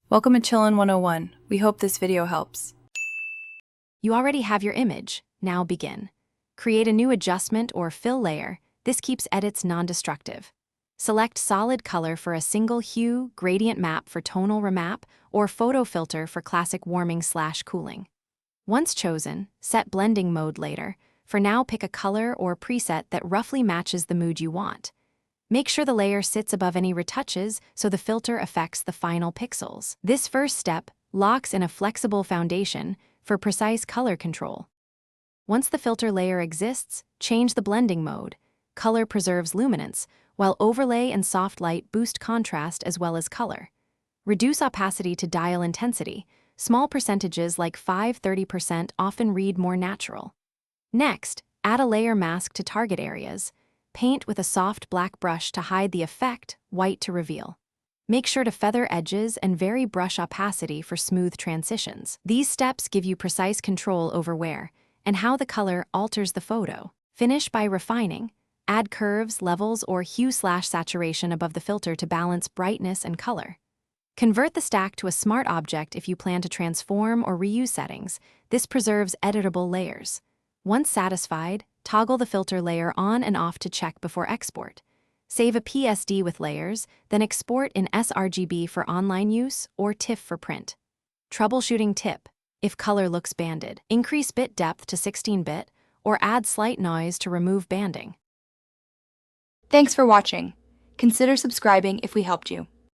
Welcome to Chillin' 101. We hope this video helps. You already have your image. Now begin. Create a new adjustment or fill layer. This keeps edits non-destructive. Select solid color for a single hue, gradient map for tonal remap, or photo filter for classic warming/cooling. Once chosen, set blending mode later. For now, pick a color or preset that roughly matches the mood you want. Make sure the layer sits above any retouches so the filter affects the final pixels. This first step locks in a flexible foundation for precise color control. Once the filter layer exists, change the blending mode. Color preserves luminance, while overlay and soft light boost contrast as well as color. Reduce opacity to dial intensity. Small percentages like 5–30% often read more natural. Next, add a layer mask to target areas. Paint with a soft black brush to hide the effect, white to reveal. Make sure to feather edges and vary brush opacity for smooth transitions. These steps give you precise control over where and how the color alters the photo. Finish by refining. Add curves, levels, or hue/saturation above the filter to balance brightness and color. Convert the stack to a smart object if you plan to transform or reuse settings. This preserves editable layers. Once satisfied, toggle the filter layer on and off to check before export. Save a PSD with layers, then export in sRGB for online use or TIFF for print. Troubleshooting tip: if color looks banded, increase bit depth to 16-bit or add slight noise to remove banding. Thanks for watching. Consider subscribing if we helped you.